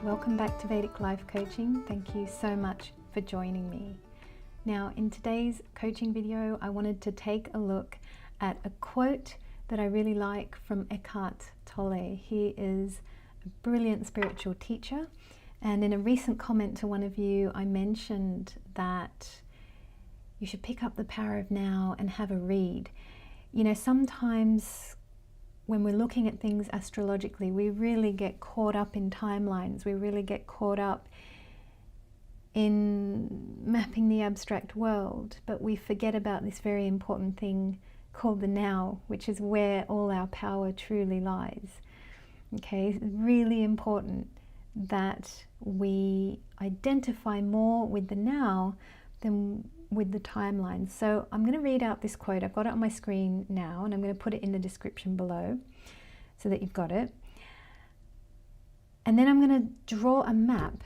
Welcome back to Vedic Life Coaching. Thank you so much for joining me. Now, in today's coaching video, I wanted to take a look at a quote that I really like from Eckhart Tolle. He is a brilliant spiritual teacher, and in a recent comment to one of you, I mentioned that you should pick up The Power of Now and have a read. You know, sometimes when we're looking at things astrologically, we really get caught up in timelines. We really get caught up in mapping the abstract world, but we forget about this very important thing called the now, which is where all our power truly lies. Okay, it's really important that we identify more with the now than with the timeline. So I'm going to read out this quote. I've got it on my screen now, and I'm going to put it in the description below so that you've got it. And then I'm going to draw a map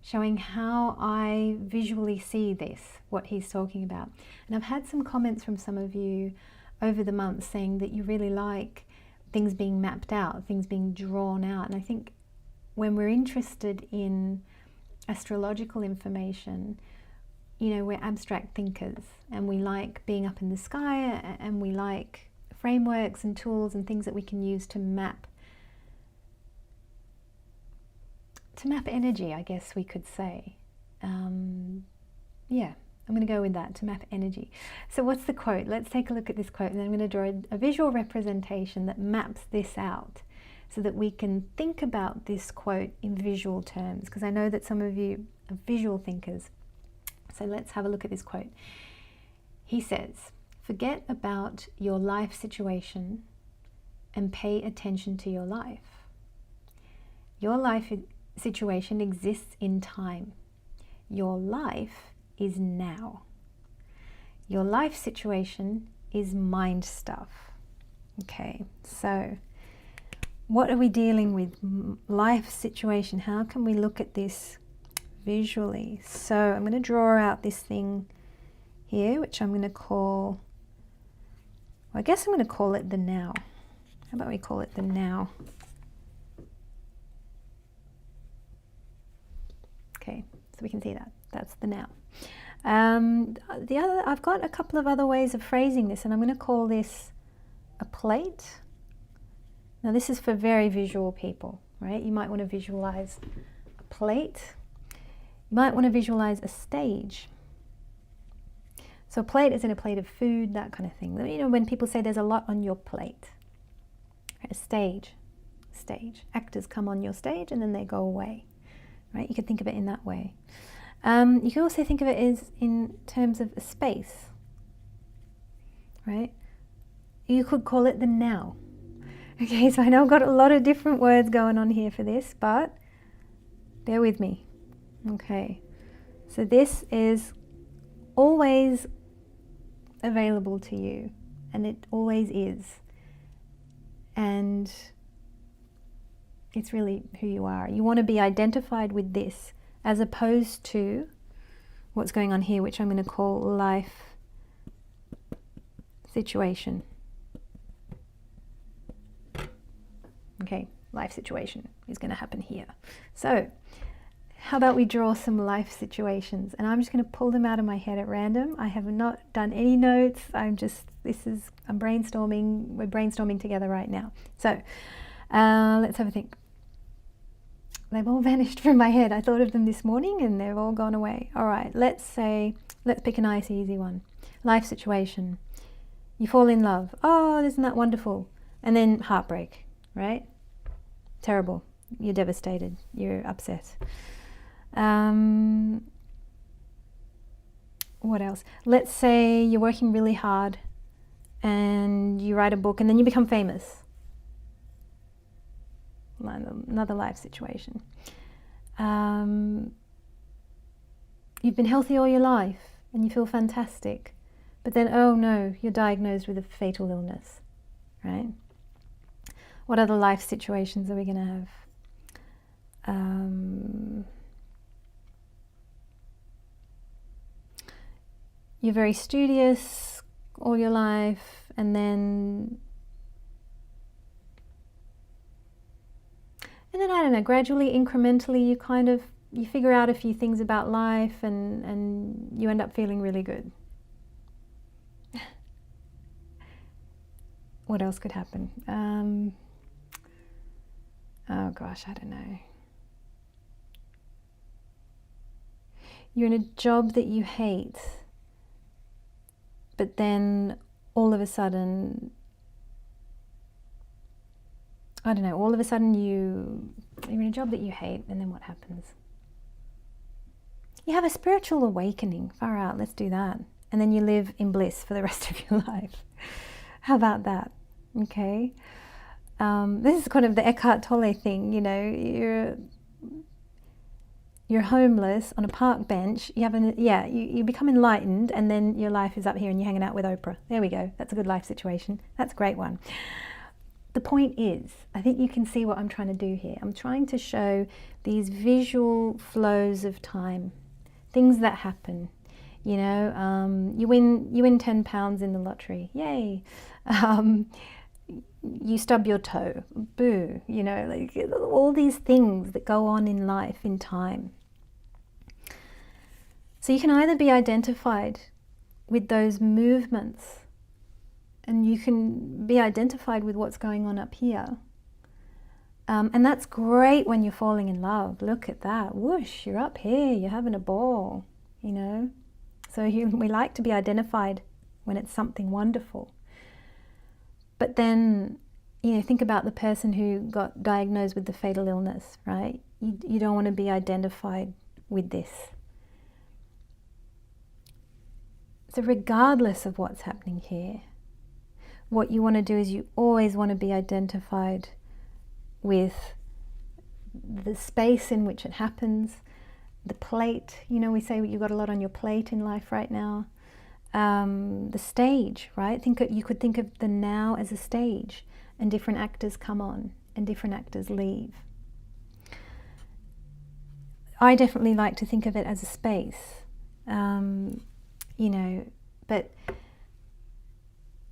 showing how I visually see this, what he's talking about. And I've had some comments from some of you over the months saying that you really like things being mapped out, things being drawn out. And I think when we're interested in astrological information, you know, we're abstract thinkers and we like being up in the sky, and we like frameworks and tools and things that we can use to map energy, I guess we could say. Yeah, I'm going to go with that, to map energy. So what's the quote? Let's take a look at this quote, and then I'm going to draw a visual representation that maps this out so that we can think about this quote in visual terms, because I know that some of you are visual thinkers. So let's have a look at this quote. He says, "Forget about your life situation and pay attention to your life. Your life situation exists in time. Your life is now. Your life situation is mind stuff." Okay, so what are we dealing with? Life situation. How can we look at this visually? So I'm going to draw out this thing here, which I'm going to call, well, I guess I'm going to call it the now. How about we call it the now? Okay, so we can see that. That's the now. I've got a couple of other ways of phrasing this, and I'm going to call this a plate. Now this is for very visual people, right? You might want to visualize a plate. You might want to visualize a stage. So a plate is in a plate of food, that kind of thing. You know, when people say there's a lot on your plate. A stage. Actors come on your stage and then they go away. Right? You could think of it in that way. You can also think of it as in terms of a space. Right? You could call it the now. Okay, so I know I've got a lot of different words going on here for this, but bear with me. Okay, so this is always available to you, and it always is, and it's really who you are. You want to be identified with this as opposed to what's going on here, which I'm going to call life situation. Okay, life situation is going to happen here. So how about we draw some life situations, and I'm just going to pull them out of my head at random. I have not done any notes. I'm brainstorming. We're brainstorming together right now. So let's have a think. They've all vanished from my head. I thought of them this morning and they've all gone away. All right, let's pick a nice easy one. Life situation. You fall in love. Oh, isn't that wonderful? And then heartbreak, right? Terrible. You're devastated. You're upset. What else? Let's say you're working really hard and you write a book and then you become famous. Another life situation. You've been healthy all your life and you feel fantastic, but then, oh no, you're diagnosed with a fatal illness, right? What other life situations are we going to have? You're very studious all your life, and then And then, I don't know, gradually, incrementally, you figure out a few things about life, and you end up feeling really good. What else could happen? Oh gosh, I don't know. You're in a job that you hate, but then all of a sudden, I don't know, all of a sudden you're in a job that you hate, and then what happens? You have a spiritual awakening. Far out, let's do that. And then you live in bliss for the rest of your life. How about that? Okay. This is kind of the Eckhart Tolle thing, you know, you're homeless on a park bench, you become enlightened, and then your life is up here and you're hanging out with Oprah. There we go. That's a good life situation. That's a great one. The point is, I think you can see what I'm trying to do here. I'm trying to show these visual flows of time, things that happen. You know, you win £10 in the lottery. Yay. You stub your toe. Boo. You know, like all these things that go on in life, in time. So you can either be identified with those movements, and you can be identified with what's going on up here. And that's great when you're falling in love. Look at that. Whoosh, you're up here, you're having a ball, you know. So we like to be identified when it's something wonderful. But then, you know, think about the person who got diagnosed with the fatal illness, right? You don't want to be identified with this. So regardless of what's happening here, what you want to do is you always want to be identified with the space in which it happens, the plate. You know, we say you've got a lot on your plate in life right now. The stage, right? You could think of the now as a stage, and different actors come on and different actors leave. I definitely like to think of it as a space, you know, but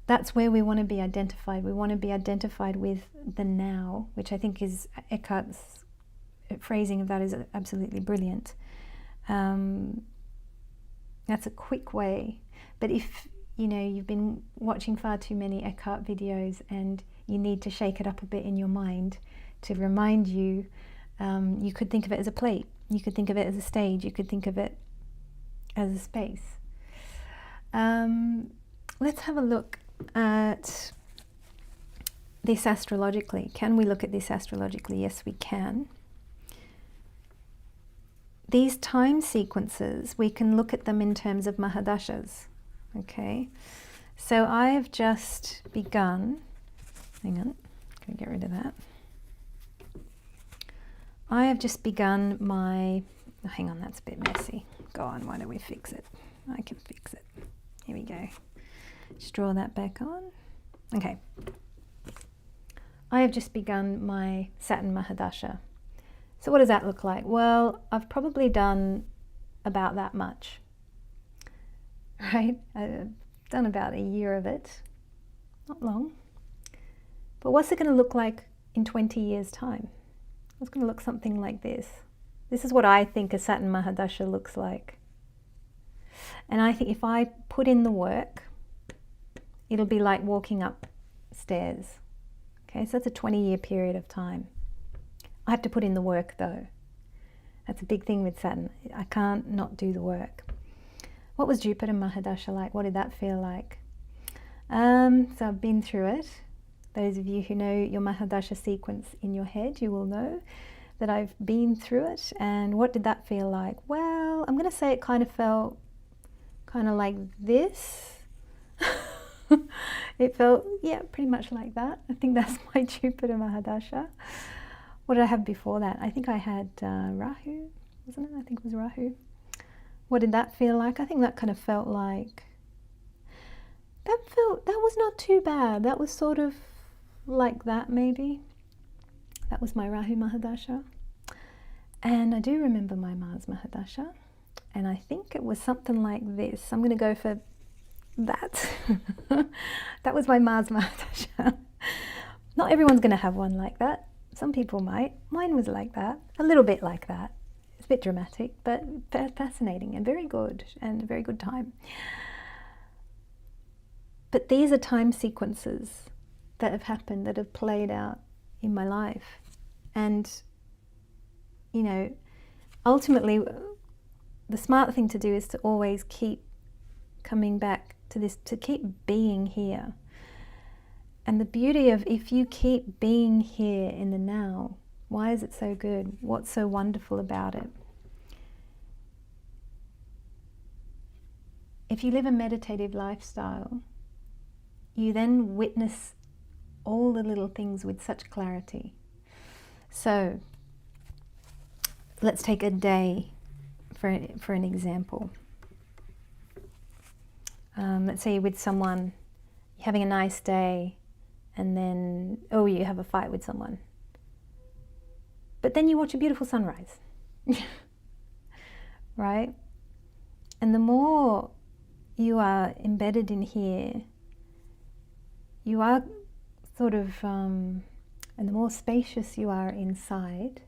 that's where we want to be identified. We want to be identified with the now, which I think is Eckhart's phrasing of that is absolutely brilliant. That's a quick way. But if, you know, you've been watching far too many Eckhart videos and you need to shake it up a bit in your mind to remind you, you could think of it as a plate. You could think of it as a stage. You could think of it as a space. Let's have a look at this astrologically. Can we look at this astrologically? Yes, we can. These time sequences, we can look at them in terms of Mahadashas. Okay, so I have just begun, hang on, can I get rid of that? I have just begun my, oh, hang on, that's a bit messy. Go on, why don't we fix it? I can fix it. Here we go. Just draw that back on. Okay. I have just begun my Saturn Mahadasha. So what does that look like? Well, I've probably done about that much. Right? I've done about a year of it. Not long. But what's it going to look like in 20 years' time? It's going to look something like this. This is what I think a Saturn Mahadasha looks like. And I think if I put in the work, it'll be like walking up stairs. Okay, so that's a 20-year period of time. I have to put in the work though. That's a big thing with Saturn. I can't not do the work. What was Jupiter Mahadasha like? What did that feel like? So I've been through it. Those of you who know your Mahadasha sequence in your head, you will know that I've been through it. And what did that feel like? Well, I'm going to say it kind of felt kind of like this. It felt, yeah, pretty much like that. I think that's my Jupiter Mahadasha. What did I have before that? I think I had Rahu, wasn't it? I think it was Rahu. What did that feel like? I think that kind of felt like, that was not too bad. That was sort of like that maybe. That was my Rahu Mahadasha. And I do remember my Mars Mahadasha. And I think it was something like this. I'm going to go for that. That was my Mars Mahadasha. Not everyone's going to have one like that. Some people might. Mine was like that, a little bit like that. It's a bit dramatic, but fascinating and very good, and a very good time. But these are time sequences that have happened, that have played out in my life. And, you know, ultimately, the smart thing to do is to always keep coming back to this, to keep being here. And the beauty of, if you keep being here in the now, why is it so good? What's so wonderful about it? If you live a meditative lifestyle, you then witness all the little things with such clarity. So let's take a day for an example. Let's say you're with someone, you're having a nice day, and then, oh, you have a fight with someone. But then you watch a beautiful sunrise, right? And the more you are embedded in here, you are sort of, and the more spacious you are inside,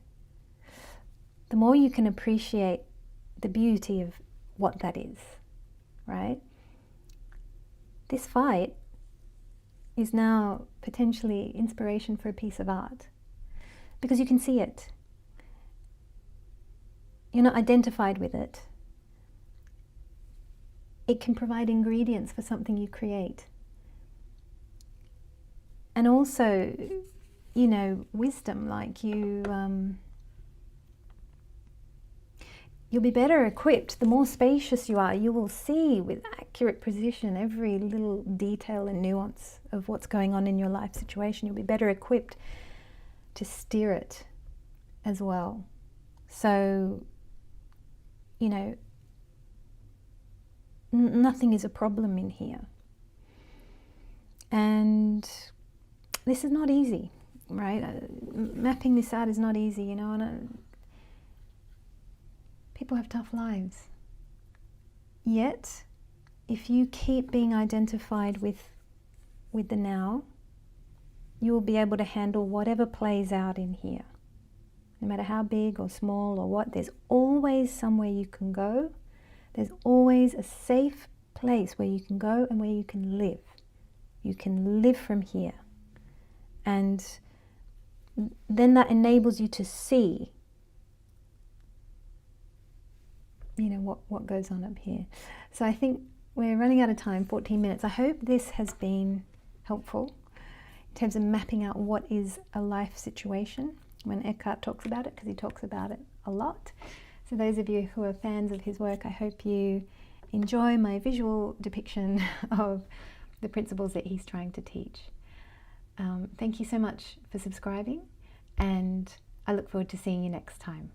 the more you can appreciate the beauty of what that is, right? This fight is now potentially inspiration for a piece of art, because you can see it. You're not identified with it. It can provide ingredients for something you create. And also, you know, wisdom, like you'll be better equipped. The more spacious you are, you will see with accurate precision every little detail and nuance of what's going on in your life situation. You'll be better equipped to steer it as well. So, you know, nothing is a problem in here. And this is not easy, right? Mapping this out is not easy, you know, and people have tough lives. Yet, if you keep being identified with the now, you will be able to handle whatever plays out in here. No matter how big or small or what, there's always somewhere you can go. There's always a safe place where you can go and where you can live. You can live from here. And then that enables you to see, you know, what goes on up here. So I think we're running out of time, 14 minutes. I hope this has been helpful in terms of mapping out what is a life situation when Eckhart talks about it, because he talks about it a lot. So those of you who are fans of his work, I hope you enjoy my visual depiction of the principles that he's trying to teach. Thank you so much for subscribing, and I look forward to seeing you next time.